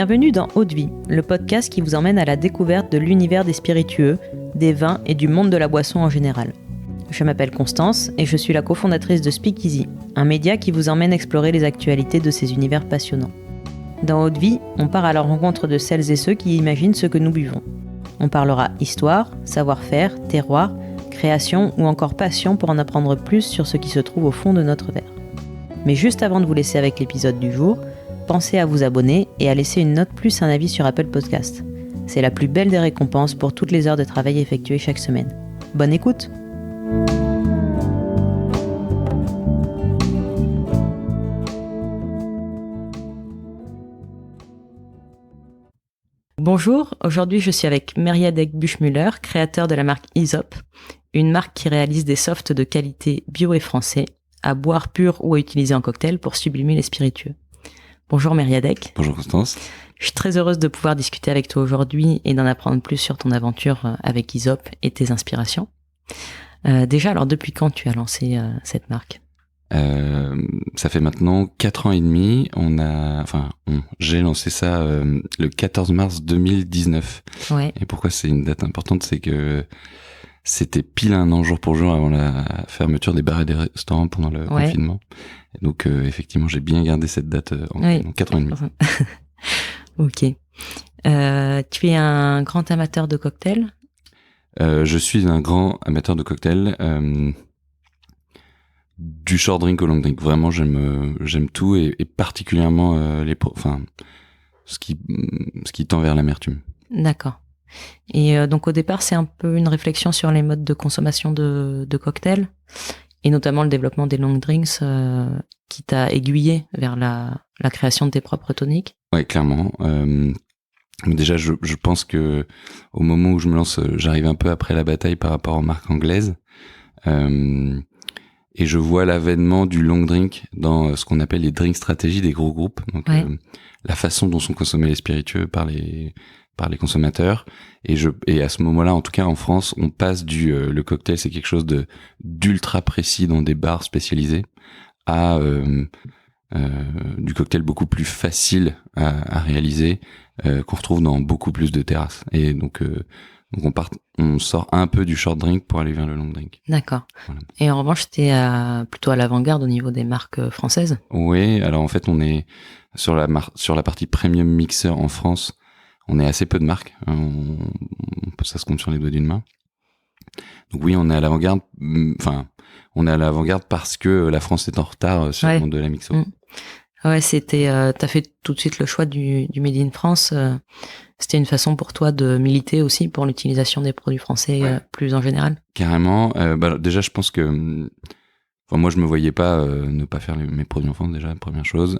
Bienvenue dans Eau de Vie, le podcast qui vous emmène à la découverte de l'univers des spiritueux, des vins et du monde de la boisson en général. Je m'appelle Constance et je suis la cofondatrice de Speakeasy, un média qui vous emmène explorer les actualités de ces univers passionnants. Dans Eau de Vie, on part à la rencontre de celles et ceux qui imaginent ce que nous buvons. On parlera histoire, savoir-faire, terroir, création ou encore passion pour en apprendre plus sur ce qui se trouve au fond de notre verre. Mais juste avant de vous laisser avec l'épisode du jour, pensez à vous abonner et à laisser une note plus un avis sur Apple Podcast. C'est la plus belle des récompenses pour toutes les heures de travail effectuées chaque semaine. Bonne écoute! Bonjour, aujourd'hui je suis avec Mériadec Buchmüller, créateur de la marque Aesop, une marque qui réalise des softs de qualité bio et français, à boire pur ou à utiliser en cocktail pour sublimer les spiritueux. Bonjour Mériadec. Bonjour Constance. Je suis très heureuse de pouvoir discuter avec toi aujourd'hui et d'en apprendre plus sur ton aventure avec Aesop et tes inspirations. Déjà, alors depuis quand tu as lancé cette marque ? Ça fait maintenant 4 ans et demi. J'ai lancé ça le 14 mars 2019. Ouais. Et pourquoi c'est une date importante, c'est que c'était pile un an jour pour jour avant la fermeture des bars et des restaurants pendant le confinement. Et donc effectivement, j'ai bien gardé cette date en 4 ans et demi. Ok. Tu es un grand amateur de cocktails ? Je suis un grand amateur de cocktails. Du short drink au long drink, vraiment j'aime tout et particulièrement ce qui tend vers l'amertume. D'accord. Et donc au départ c'est un peu une réflexion sur les modes de consommation de cocktails et notamment le développement des long drinks qui t'a aiguillé vers la création de tes propres toniques. Ouais, clairement. Déjà je pense que au moment où je me lance, j'arrive un peu après la bataille par rapport aux marques anglaises. Et je vois l'avènement du long drink dans ce qu'on appelle les drink stratégies des gros groupes. Donc, la façon dont sont consommés les spiritueux par les consommateurs. Et à ce moment-là, en tout cas en France, on passe le cocktail, c'est quelque chose d'ultra précis dans des bars spécialisés, à du cocktail beaucoup plus facile à réaliser, qu'on retrouve dans beaucoup plus de terrasses. Et donc on sort un peu du short drink pour aller vers le long drink. D'accord. Voilà. Et en revanche, t'es plutôt à l'avant-garde au niveau des marques françaises ? Oui, alors en fait, on est sur la partie premium mixer en France, on est assez peu de marques. Ça se compte sur les doigts d'une main. Donc oui, on est à l'avant-garde. Enfin, on est à l'avant-garde parce que la France est en retard sur le monde de la mixo. Ouais, t'as fait tout de suite le choix du Made in France. C'était une façon pour toi de militer aussi pour l'utilisation des produits français plus en général. Carrément. Déjà, je pense que, moi, je me voyais pas ne pas faire mes produits en France déjà, première chose.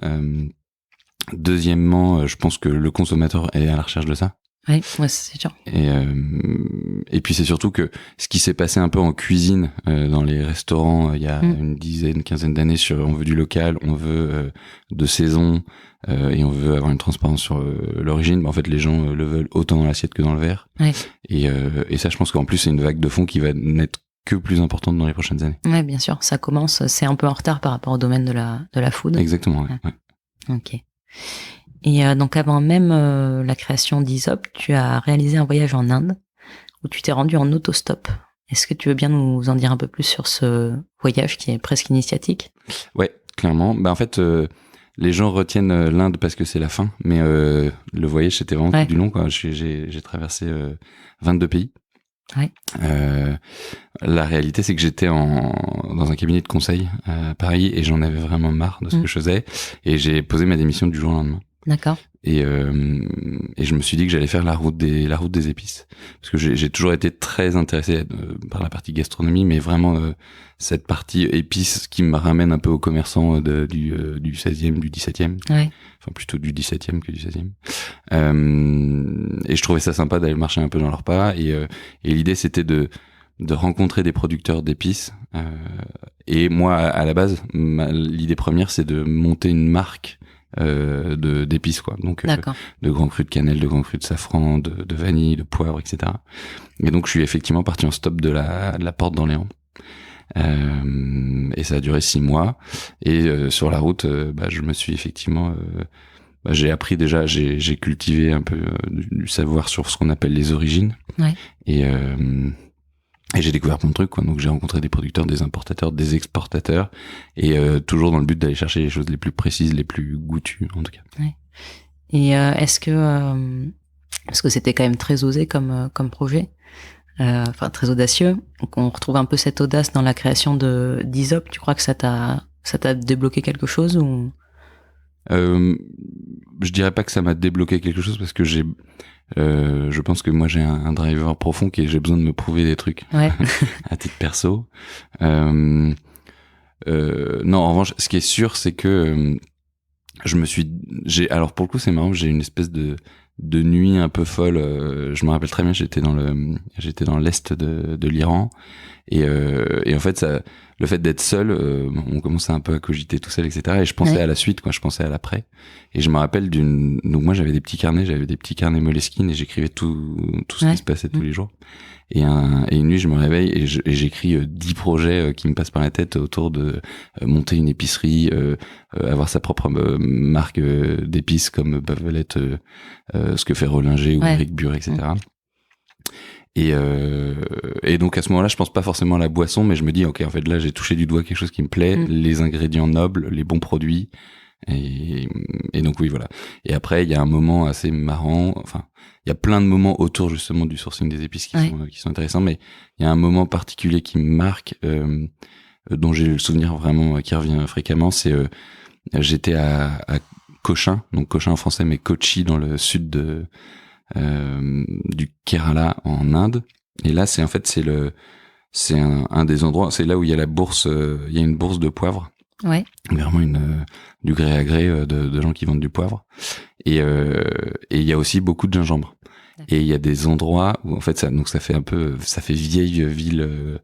Deuxièmement, je pense que le consommateur est à la recherche de ça. Oui, c'est sûr. Et puis c'est surtout que ce qui s'est passé un peu en cuisine dans les restaurants il y a une quinzaine d'années sur on veut du local, on veut de saison et on veut avoir une transparence sur l'origine. En fait, les gens le veulent autant dans l'assiette que dans le verre. Ouais. Et ça, je pense qu'en plus c'est une vague de fond qui va n'être que plus importante dans les prochaines années. Ouais, bien sûr. Ça commence, c'est un peu en retard par rapport au domaine de la food. Exactement. Ouais. Ok. Et donc avant même la création d'Aesop, tu as réalisé un voyage en Inde où tu t'es rendu en autostop. Est-ce que tu veux bien nous en dire un peu plus sur ce voyage qui est presque initiatique ? Ouais, clairement. En fait, les gens retiennent l'Inde parce que c'est la fin, mais le voyage c'était vraiment tout du long, quoi. J'ai traversé 22 pays. Ouais. La réalité, c'est que j'étais dans un cabinet de conseil à Paris et j'en avais vraiment marre de ce que je faisais et j'ai posé ma démission du jour au lendemain. D'accord. Et je me suis dit que j'allais faire la route des épices parce que j'ai toujours été très intéressé par la partie gastronomie, mais vraiment cette partie épices qui me ramène un peu aux commerçants du 16e, du 17e. Ouais. Enfin plutôt du 17e que du 16e. Et je trouvais ça sympa d'aller marcher un peu dans leurs pas et l'idée c'était de rencontrer des producteurs d'épices et moi à la base l'idée première c'est de monter une marque d'épices, quoi. Donc de grands crus de cannelle, de grands crus de safran, de vanille, de poivre, etc. Et donc je suis effectivement parti en stop de la Porte d'Orléans. Et ça a duré 6 mois. Et sur la route, je me suis effectivement j'ai appris déjà, j'ai cultivé un peu du savoir sur ce qu'on appelle les origines. Ouais. Et j'ai découvert plein de trucs, quoi. Donc j'ai rencontré des producteurs, des importateurs, des exportateurs, et toujours dans le but d'aller chercher les choses les plus précises, les plus goûtues, en tout cas. Ouais. Et est-ce que parce que c'était quand même très osé comme projet, enfin très audacieux. Donc on retrouve un peu cette audace dans la création d'Aesop. Tu crois que ça t'a débloqué quelque chose ou? Je dirais pas que ça m'a débloqué quelque chose parce que je pense que moi j'ai un driver profond qui est j'ai besoin de me prouver des trucs. Ouais. À titre perso. Non, en revanche, ce qui est sûr, c'est que alors pour le coup, c'est marrant, j'ai une espèce de nuit un peu folle. Je me rappelle très bien, j'étais dans l'est de l'Iran, et en fait, le fait d'être seul, on commençait un peu à cogiter tout seul, etc. Et je pensais à la suite, quoi. Je pensais à l'après. Et je me rappelle donc moi j'avais des petits carnets Moleskine, et j'écrivais tout ce qui se passait tous les jours. Et une nuit, je me réveille et j'écris 10 projets qui me passent par la tête autour de monter une épicerie, avoir sa propre marque d'épices comme Bavelette, ce que fait Rollinger ou Eric Bure, etc. Et donc à ce moment-là, je pense pas forcément à la boisson, mais je me dis ok, en fait là j'ai touché du doigt quelque chose qui me plaît, les ingrédients nobles, les bons produits, et donc oui, voilà. Et après il y a un moment assez marrant, enfin il y a plein de moments autour justement du sourcing des épices qui sont intéressants, mais il y a un moment particulier qui me marque, dont j'ai le souvenir vraiment qui revient fréquemment, c'est j'étais à Cochin, donc Cochin en français mais Kochi dans le sud du Kerala en Inde, et là c'est un des endroits, c'est là où il y a la bourse, il y a une bourse de poivre. Ouais. Vraiment du gré à gré de gens qui vendent du poivre, et il y a aussi beaucoup de gingembre. D'accord. Et il y a des endroits où en fait ça fait vieille ville,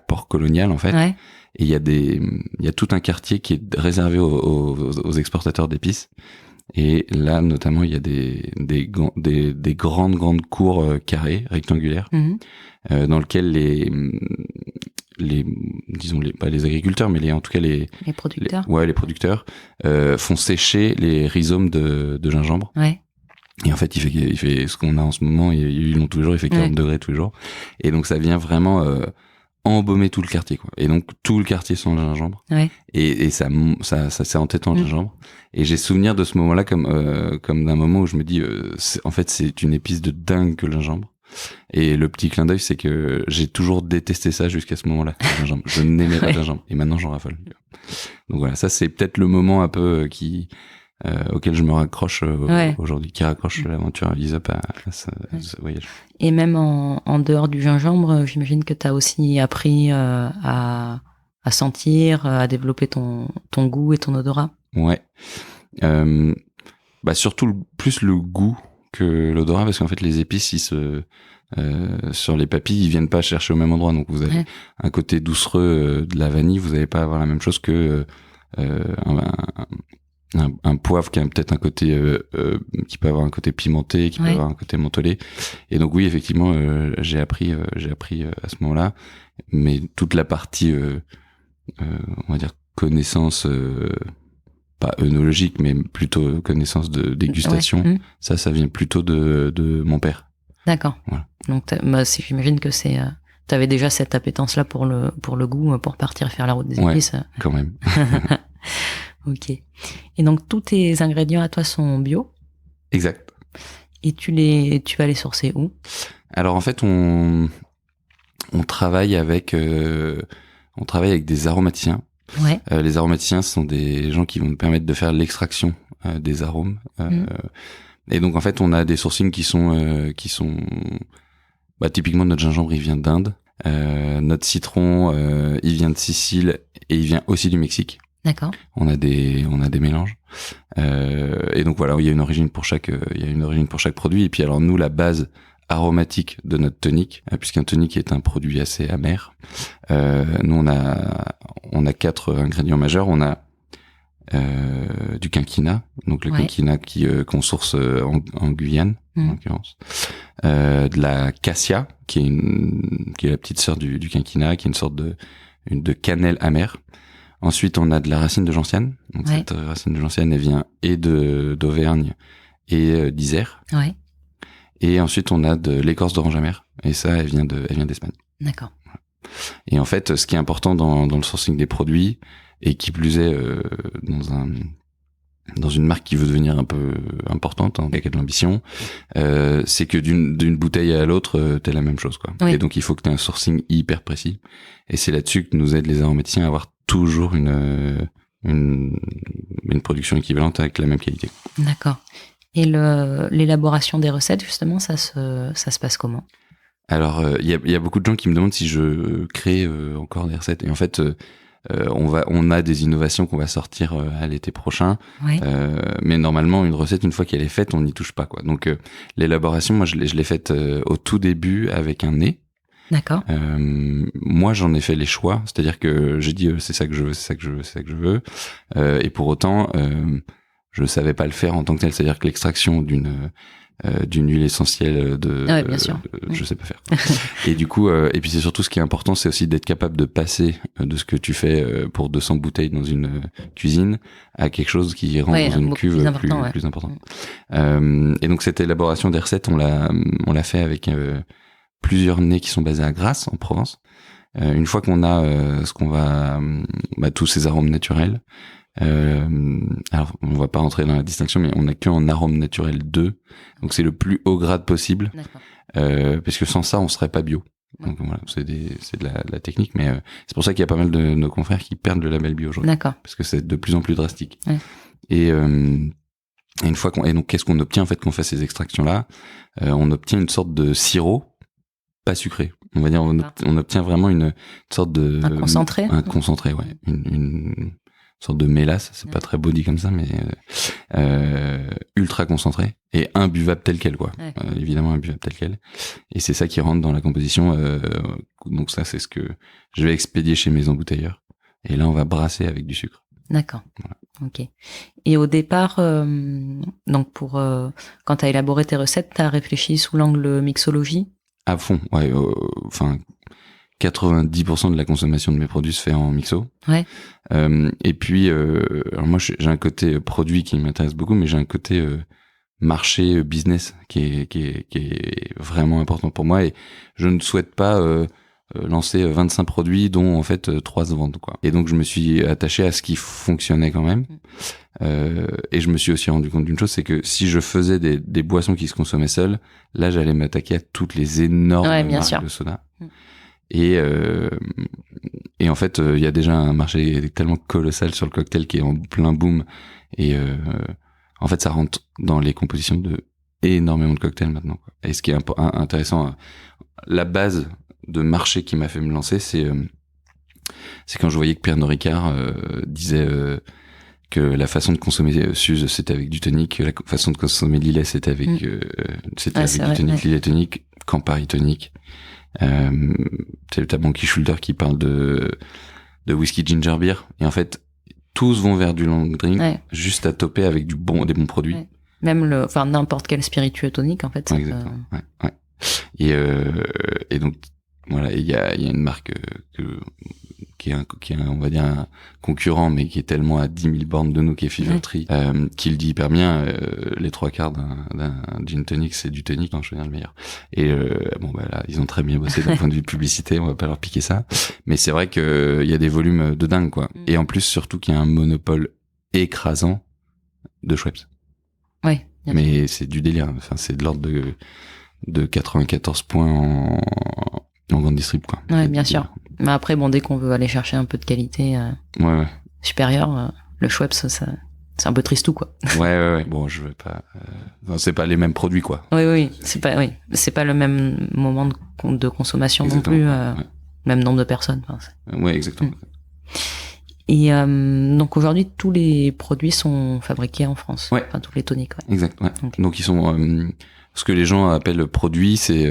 port colonial en fait. Ouais. Et il y a tout un quartier qui est réservé aux exportateurs d'épices. Et là, notamment, il y a des grandes cours carrées, rectangulaires, dans lesquelles pas les agriculteurs, mais en tout cas les producteurs. Les producteurs font sécher les rhizomes de gingembre. Ouais. Et en fait, il fait ce qu'on a en ce moment, ils l'ont tous les jours, il fait 40 degrés tous les jours. Et donc, ça vient vraiment embaumer tout le quartier, quoi. Et donc tout le quartier sent le gingembre. Ouais. Et ça c'est entêtant le gingembre. Et j'ai souvenir de ce moment-là comme d'un moment où je me dis en fait c'est une épice de dingue que le gingembre. Et le petit clin d'œil, c'est que j'ai toujours détesté ça jusqu'à ce moment-là, le gingembre. Je n'aimais pas le gingembre, et maintenant j'en raffole. Donc voilà, ça c'est peut-être le moment un peu auquel je me raccroche aujourd'hui, qui raccroche l'aventure Aesop à ce voyage. Et même en dehors du gingembre, j'imagine que tu as aussi appris à sentir, à développer ton goût et ton odorat. Ouais. Surtout plus le goût que l'odorat, parce qu'en fait les épices, sur les papilles, ils viennent pas chercher au même endroit. Donc vous avez un côté doucereux de la vanille, vous n'allez pas avoir la même chose que un poivre qui a peut-être un côté qui peut avoir un côté pimenté, qui peut avoir un côté mentholé. Et donc oui, effectivement, j'ai appris à ce moment-là, mais toute la partie on va dire connaissance pas œnologique, mais plutôt connaissance de dégustation, ça vient plutôt de mon père. D'accord. Voilà. Donc j'imagine que t'avais déjà cette appétence là pour le goût, pour partir faire la route des épices. Quand même. Ok. Et donc tous tes ingrédients à toi sont bio? Exact. Et tu vas les sourcer où? Alors en fait on travaille avec des aromaticiens. Ouais. Les aromaticiens sont des gens qui vont nous permettre de faire l'extraction des arômes. Et donc en fait on a des sourcings qui sont typiquement notre gingembre il vient d'Inde, notre citron il vient de Sicile et il vient aussi du Mexique. D'accord. On a des mélanges. Et donc voilà, il y a une origine pour chaque produit. Et puis alors nous, la base aromatique de notre tonique, puisqu'un tonique est un produit assez amer, nous on a 4 ingrédients majeurs. On a du quinquina, donc le quinquina qu'on source en Guyane en l'occurrence, de la cassia qui est la petite sœur du quinquina, qui est une sorte de cannelle amère. Ensuite, on a de la racine de gentiane. Donc, cette racine de gentiane, elle vient et d'Auvergne et d'Isère. Ouais. Et ensuite, on a de l'écorce d'orange amère. Et ça, elle vient d'Espagne. D'accord. Voilà. Et en fait, ce qui est important dans le sourcing des produits, et qui plus est dans une marque qui veut devenir un peu importante, en cas de l'ambition, c'est que d'une bouteille à l'autre, t'es la même chose, quoi. Oui. Et donc, il faut que t'aies un sourcing hyper précis. Et c'est là-dessus que nous aident les aromaticiens à avoir toujours une production équivalente avec la même qualité. D'accord. Et l'élaboration des recettes, justement, ça se passe comment? Alors, il y a beaucoup de gens qui me demandent si je crée encore des recettes. Et en fait, on a des innovations qu'on va sortir à l'été prochain. Oui. Mais normalement, une recette, une fois qu'elle est faite, on n'y touche pas, quoi. Donc, l'élaboration, moi, je l'ai faite au tout début avec un nez. D'accord. Moi, j'en ai fait les choix, c'est-à-dire que j'ai dit c'est ça que je veux, c'est ça que je veux, c'est ça que je veux. Et pour autant, je savais pas le faire en tant que tel, c'est-à-dire que l'extraction d'une huile essentielle bien sûr. Je sais pas faire. Et du coup, et puis c'est surtout ce qui est important, c'est aussi d'être capable de passer de ce que tu fais pour 200 bouteilles dans une cuisine à quelque chose qui rentre dans une cuve plus importante. Et donc cette élaboration des recettes, on l'a fait avec plusieurs nez qui sont basés à Grasse en Provence. Une fois qu'on a tous ces arômes naturels, alors on va pas rentrer dans la distinction, mais on a qu'un arôme naturel 2, donc c'est le plus haut grade possible, parce que sans ça on serait pas bio. Donc voilà, c'est de la technique, mais c'est pour ça qu'il y a pas mal de nos confrères qui perdent le label bio aujourd'hui. D'accord. Parce que c'est de plus en plus drastique. Ouais. Et une fois et donc qu'est-ce qu'on obtient en fait quand on fait ces extractions là? On obtient une sorte de sirop pas sucré. On va dire, on obtient vraiment une sorte de... Un concentré? Un concentré, ouais. Une sorte de mélasse, c'est pas très body comme ça, mais ultra concentré et imbuvable tel quel, quoi. Ouais. Évidemment imbuvable tel quel. Et c'est ça qui rentre dans la composition. Donc ça, c'est ce que je vais expédier chez mes embouteilleurs. Et là, on va brasser avec du sucre. D'accord. Voilà. Ok. Et au départ, donc quand t'as élaboré tes recettes, t'as réfléchi sous l'angle mixologie? À fond, ouais. Enfin, 90% de la consommation de mes produits se fait en mixo. Ouais. Et puis, alors moi, j'ai un côté produit qui m'intéresse beaucoup, mais j'ai un côté marché, business qui est vraiment important pour moi. Et je ne souhaite pas lancer 25 produits dont en fait 3 se vendent, quoi. Et donc, je me suis attaché à ce qui fonctionnait quand même. Et je me suis aussi rendu compte d'une chose, c'est que si je faisais des boissons qui se consommaient seules, là j'allais m'attaquer à toutes les énormes marques de soda. Et en fait, il y a déjà un marché tellement colossal sur le cocktail qui est en plein boom. Et en fait, ça rentre dans les compositions de énormément de cocktails maintenant, quoi. Et ce qui est intéressant, la base de marché qui m'a fait me lancer, c'est quand je voyais que Pernod Ricard disait que la façon de consommer Suze, c'était avec du tonic, la façon de consommer Lillet, c'était avec du tonic, Lillet tonic, Campari tonic. T'as Monkey Shoulder qui parle de whisky ginger beer. Et en fait, tous vont vers du long drink, juste à toper avec des bons produits. Ouais. Même n'importe quel spiritueux tonique, en fait. Exactement. Ouais. Et donc, voilà, il y a une marque qui est on va dire un concurrent, mais qui est tellement à 10 000 bornes de nous, qui est Fever Tree, qui le dit hyper bien. Les 3/4 d'un gin tonic, c'est du tonic, en choisir le meilleur. Et là, ils ont très bien bossé d'un point de vue publicité, on va pas leur piquer ça. Mais c'est vrai que il y a des volumes de dingue, quoi. Et en plus, surtout qu'il y a un monopole écrasant de Schweppes. Oui. Mais c'est du délire. Enfin, c'est de l'ordre de 94 points en grande distrib, quoi. Ouais, bien sûr. Mais après, dès qu'on veut aller chercher un peu de qualité supérieure, le Schweppes, c'est un peu tristou, quoi. Ouais. Bon, je veux pas. Non, c'est pas les mêmes produits, quoi. Oui. C'est pas le même moment de consommation exactement. Non plus. Même nombre de personnes. Oui, exactement. Et donc aujourd'hui, tous les produits sont fabriqués en France. Ouais. Enfin, tous les toniques. Ouais. Exact. Ouais. Okay. Donc ils sont. Ce que les gens appellent produit, c'est.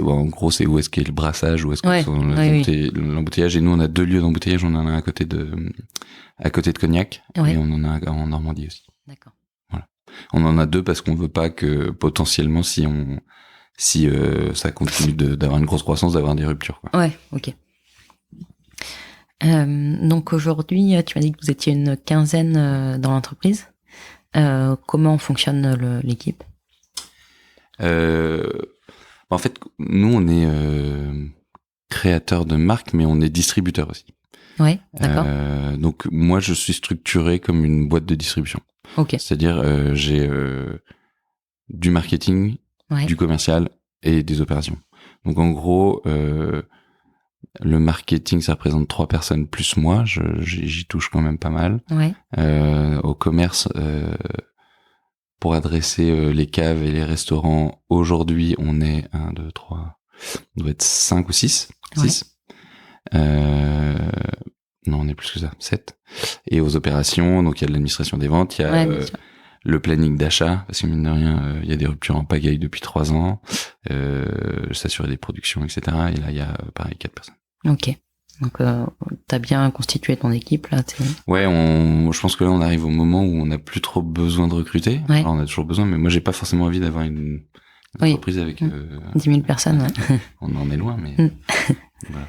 En gros, c'est où est-ce qu'est le brassage, où est-ce que l'embouteillage. Et nous, on a 2 lieux d'embouteillage. On en a à côté de Cognac, et on en a en Normandie aussi. D'accord. Voilà. On en a 2 parce qu'on veut pas que potentiellement, si ça continue d'avoir une grosse croissance, d'avoir des ruptures, quoi. Ouais, ok. Donc aujourd'hui, tu m'as dit que vous étiez une quinzaine dans l'entreprise. Comment fonctionne l'équipe? En fait, nous, on est créateur de marque, mais on est distributeur aussi. Ouais, d'accord. Donc moi, je suis structuré comme une boîte de distribution. Ok. C'est-à-dire, j'ai du marketing, du commercial et des opérations. Donc en gros, le marketing, ça représente 3 personnes plus moi. J'y touche quand même pas mal. Ouais. Au commerce, pour adresser les caves et les restaurants, aujourd'hui, on est 1, 2, 3, on doit être 5 ou 6. 6. Non, on est plus que ça, 7. Et aux opérations, donc il y a de l'administration des ventes, il y a le planning d'achat, parce que mine de rien, il y a des ruptures en pagaille depuis 3 ans, s'assurer des productions, etc. Et là, il y a pareil 4 personnes. Ok. Donc t'as bien constitué ton équipe là. Ouais, je pense que là on arrive au moment où on n'a plus trop besoin de recruter. Ouais. Alors, on a toujours besoin, mais moi j'ai pas forcément envie d'avoir une entreprise avec 10 000 personnes. Ouais. On en est loin, mais voilà.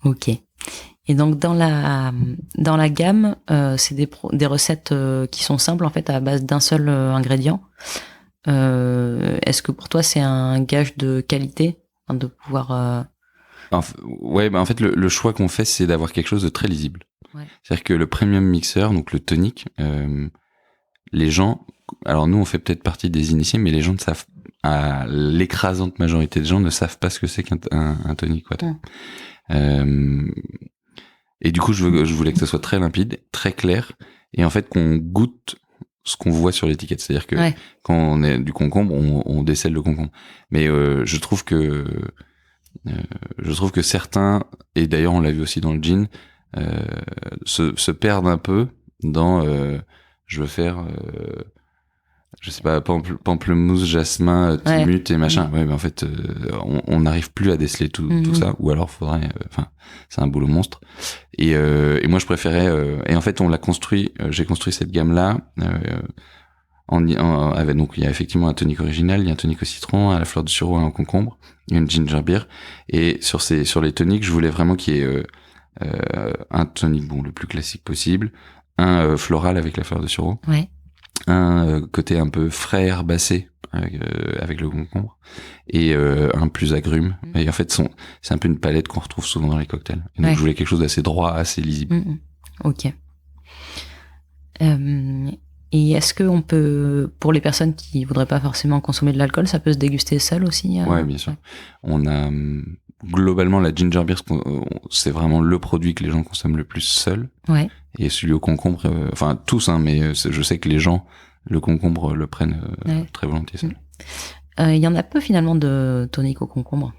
Ok. Et donc dans la gamme, c'est des recettes qui sont simples en fait à base d'un seul ingrédient. Est-ce que pour toi c'est un gage de qualité de pouvoir Ouais, en fait le choix qu'on fait, c'est d'avoir quelque chose de très lisible. Ouais. C'est-à-dire que le premium mixer, donc le tonic, les gens, alors nous on fait peut-être partie des initiés, mais les gens ne savent, l'écrasante majorité des gens ne savent pas ce que c'est qu'un tonic water. Et du coup je voulais que ça soit très limpide, très clair, et en fait qu'on goûte ce qu'on voit sur l'étiquette. C'est-à-dire que quand on est du concombre, on décèle le concombre. Mais je trouve que certains, et d'ailleurs on l'a vu aussi dans le gin, se perdent un peu dans je veux faire je sais pas, pamplemousse, jasmin, timut et machin. Ouais, mais en fait on n'arrive plus à déceler tout ça, ou alors faudrait, c'est un boulot monstre. Et moi je préférais, et en fait on l'a construit, j'ai construit cette gamme là donc il y a effectivement un tonic original, il y a un tonic au citron, à la fleur de sureau, un concombre, il y a une ginger beer, et sur les tonics je voulais vraiment qu'il y ait un tonic le plus classique possible, un floral avec la fleur de sureau, un côté un peu frais herbacé avec le concombre, et un plus agrume. Et en fait c'est un peu une palette qu'on retrouve souvent dans les cocktails, et donc je voulais quelque chose d'assez droit, assez lisible. Ok. Et est-ce que on peut, pour les personnes qui voudraient pas forcément consommer de l'alcool, ça peut se déguster seul aussi? Ouais, bien sûr. On a globalement la ginger beer, c'est vraiment le produit que les gens consomment le plus seul. Ouais. Et celui au concombre, tous, mais je sais que les gens, le concombre, le prennent très volontiers seul. Il y en a peu finalement de tonic au concombre.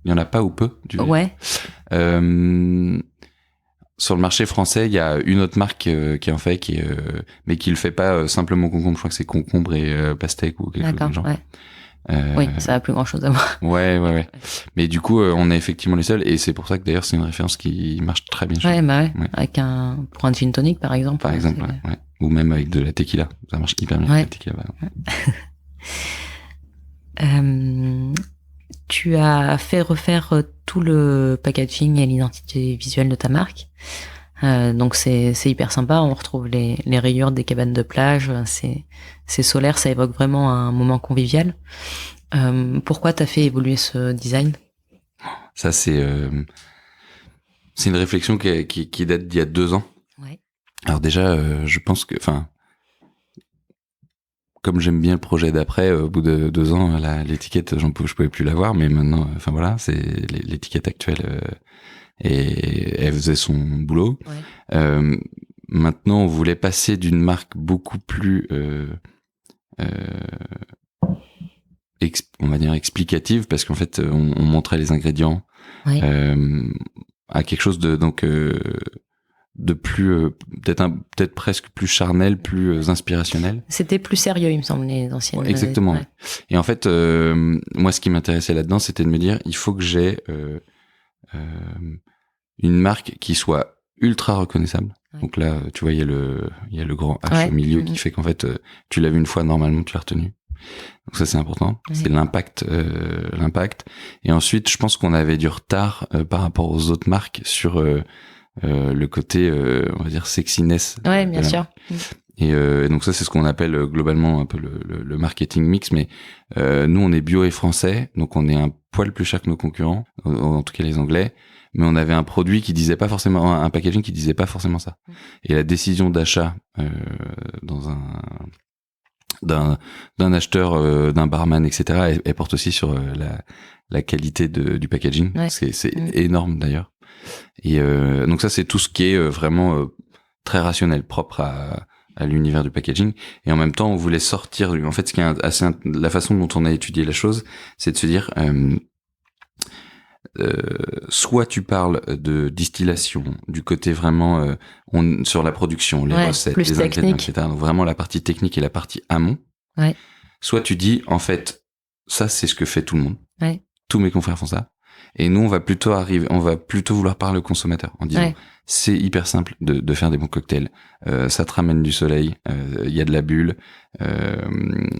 Il y en a pas ou peu, tu veux? Ouais. Sur le marché français, il y a une autre marque qui en fait, mais qui le fait pas simplement concombre. Je crois que c'est concombre et pastèque ou quelque chose du genre. Ouais. Oui, ça a plus grand chose à voir. Ouais. Mais du coup, on est effectivement les seuls, et c'est pour ça que d'ailleurs c'est une référence qui marche très bien. Ouais. Avec pour un gin tonic par exemple. Par exemple, ouais. Ou même avec de la tequila, ça marche hyper bien avec la tequila. Tu as fait refaire tout le packaging et l'identité visuelle de ta marque. Donc c'est hyper sympa, on retrouve les rayures des cabanes de plage, c'est solaire, ça évoque vraiment un moment convivial. Pourquoi t'as fait évoluer ce design? Ça c'est une réflexion qui date d'il y a 2 ans. Ouais. Alors déjà, je pense que, comme j'aime bien le projet d'après, au bout de 2 ans, l'étiquette, je pouvais plus l'avoir, mais maintenant, voilà, c'est l'étiquette actuelle, et elle faisait son boulot. Ouais. Maintenant, on voulait passer d'une marque beaucoup plus, on va dire explicative, parce qu'en fait, on montrait les ingrédients, à quelque chose de plus peut-être presque plus charnel, plus inspirationnel. C'était plus sérieux, il me semble, les anciennes. Exactement. Ouais. Et en fait, moi, ce qui m'intéressait là-dedans, c'était de me dire, il faut que j'ai une marque qui soit ultra reconnaissable. Ouais. Donc là, tu vois, il y a le grand H au milieu qui fait qu'en fait, tu l'as vu une fois, normalement, tu l'as retenu. Donc ça, c'est important. Ouais. C'est l'impact. Et ensuite, je pense qu'on avait du retard par rapport aux autres marques sur le côté, on va dire, sexiness. Ouais, bien sûr. Et donc ça, c'est ce qu'on appelle globalement un peu le marketing mix. Mais nous, on est bio et français, donc on est un poil plus cher que nos concurrents, en tout cas les Anglais. Mais on avait un produit qui disait pas forcément, un packaging qui disait pas forcément ça. Et la décision d'achat d'un acheteur, d'un barman, etc., elle porte aussi sur la qualité du packaging. Ouais. C'est énorme d'ailleurs. Et donc ça, c'est tout ce qui est vraiment très rationnel, propre à l'univers du packaging. Et en même temps, on voulait sortir. En fait, ce qui est la façon dont on a étudié la chose, c'est de se dire. Soit tu parles de distillation, du côté vraiment sur la production, les recettes, les ingrédients, etc. Donc vraiment la partie technique et la partie amont. Ouais. Soit tu dis, en fait, ça c'est ce que fait tout le monde. Ouais. Tous mes confrères font ça. Et nous, on va plutôt vouloir parler au consommateur en disant, c'est hyper simple de faire des bons cocktails. Ça te ramène du soleil, il y a de la bulle,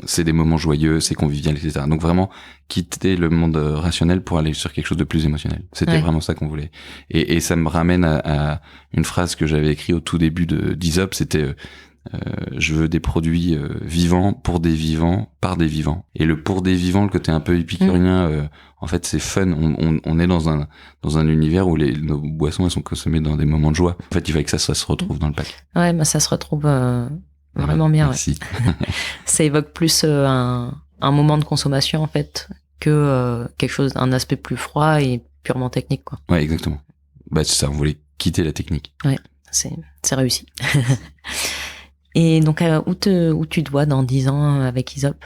c'est des moments joyeux, c'est convivial, etc. Donc vraiment, quitter le monde rationnel pour aller sur quelque chose de plus émotionnel. C'était vraiment ça qu'on voulait. Et ça me ramène à une phrase que j'avais écrite au tout début d'Aesop, c'était je veux des produits vivants, pour des vivants, par des vivants. Et le pour des vivants, le côté un peu épicurien, en fait c'est fun. On est dans un univers où nos boissons elles sont consommées dans des moments de joie. En fait il fallait que ça se retrouve dans le pack. Ouais, bah ça se retrouve vraiment bien. Merci. Ouais. Ça évoque plus un moment de consommation en fait que quelque chose, un aspect plus froid et purement technique, quoi. Ouais, exactement. Bah c'est ça, on voulait quitter la technique. Ouais, c'est réussi. Et donc, où tu te vois dans 10 ans avec Aesop?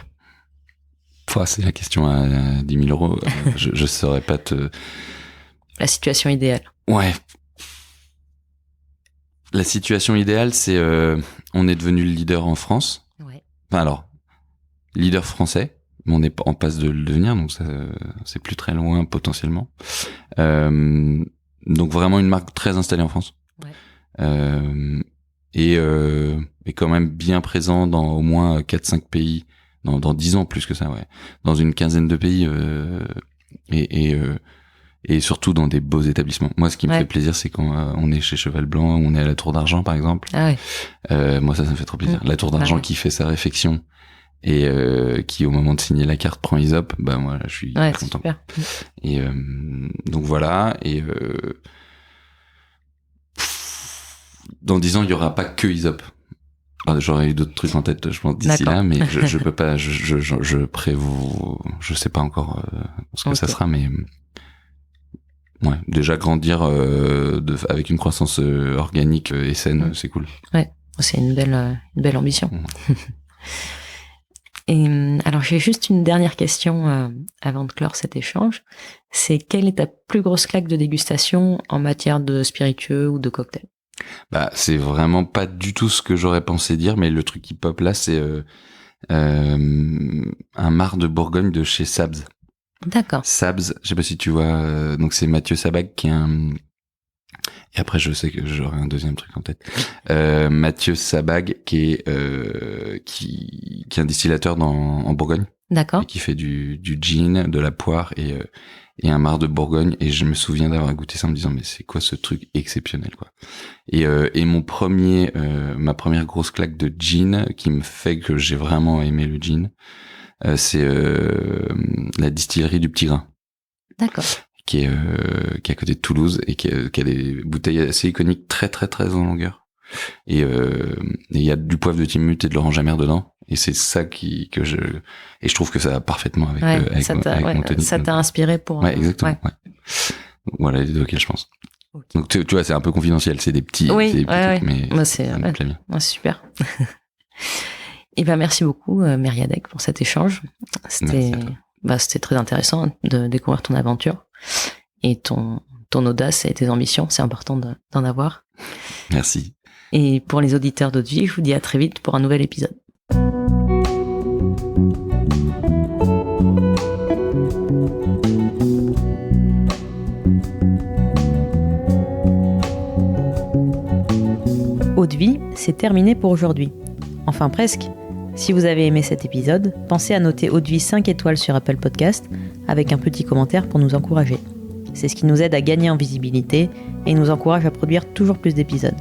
C'est la question à 10 000 €. Je saurais pas La situation idéale. Ouais. La situation idéale, c'est on est devenu le leader en France. Ouais. Enfin alors, leader français, mais on est en passe de le devenir, donc ça, c'est plus très loin potentiellement. Donc vraiment une marque très installée en France. Ouais. Et quand même bien présent dans au moins 4-5 pays, dans 10 ans plus que ça, ouais. Dans une quinzaine de pays, et surtout dans des beaux établissements. Moi, ce qui me fait plaisir, c'est quand on est chez Cheval Blanc, on est à la Tour d'Argent, par exemple. Ah ouais. Moi, ça me fait trop plaisir. La Tour d'Argent qui fait sa réflexion et qui, au moment de signer la carte, prend Aesop, bah moi, je suis très content. Super. Et donc voilà, et dans 10 ans, il y aura pas que Aesop. J'aurais eu d'autres trucs en tête, je pense, d'ici là, mais je peux pas, je prévois, je sais pas encore ce que ça sera, mais ouais, déjà grandir avec une croissance organique et saine, c'est cool. Ouais, c'est une belle ambition. Et alors j'ai juste une dernière question avant de clore cet échange. C'est quelle est ta plus grosse claque de dégustation en matière de spiritueux ou de cocktail? Bah, c'est vraiment pas du tout ce que j'aurais pensé dire, mais le truc qui pop là, c'est un Mar de Bourgogne de chez Sabs. D'accord. Sabs, je sais pas si tu vois, donc c'est Mathieu Sabag qui est un... Et après, je sais que j'aurai un deuxième truc en tête. Mathieu Sabag qui est un distillateur en Bourgogne. D'accord. Et qui fait du gin, de la poire et un Mar de Bourgogne. Et je me souviens d'avoir goûté ça en me disant, mais c'est quoi ce truc exceptionnel, quoi. Et ma première grosse claque de gin qui me fait que j'ai vraiment aimé le gin, c'est la distillerie du Petit Grain. D'accord. Qui est à côté de Toulouse et qui a des bouteilles assez iconiques, très très très en longueur. Et il y a du poivre de Timut et de l'orange amère dedans. Et c'est ça et je trouve que ça va parfaitement avec mon tonic. Ça t'a inspiré pour... Ouais, exactement. Ouais. Voilà les deux auxquels je pense. Okay. Donc tu vois, c'est un peu confidentiel, c'est des petits, trucs, mais moi, ça me plaît bien. Moi, c'est super. Et ben merci beaucoup Mériadec pour cet échange. C'était très intéressant de découvrir ton aventure et ton audace et tes ambitions. C'est important d'en avoir. Merci. Et pour les auditeurs d'Eau-de-Vie, je vous dis à très vite pour un nouvel épisode. Eau-de-Vie, c'est terminé pour aujourd'hui. Enfin presque. Si vous avez aimé cet épisode, pensez à noter Eau-de-Vie 5 étoiles sur Apple Podcast avec un petit commentaire pour nous encourager. C'est ce qui nous aide à gagner en visibilité et nous encourage à produire toujours plus d'épisodes.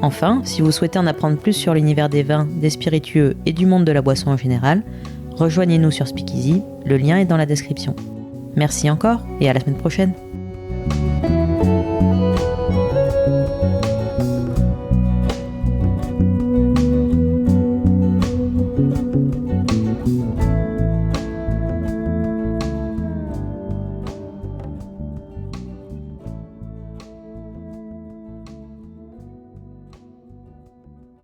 Enfin, si vous souhaitez en apprendre plus sur l'univers des vins, des spiritueux et du monde de la boisson en général, rejoignez-nous sur Speakeasy, le lien est dans la description. Merci encore et à la semaine prochaine.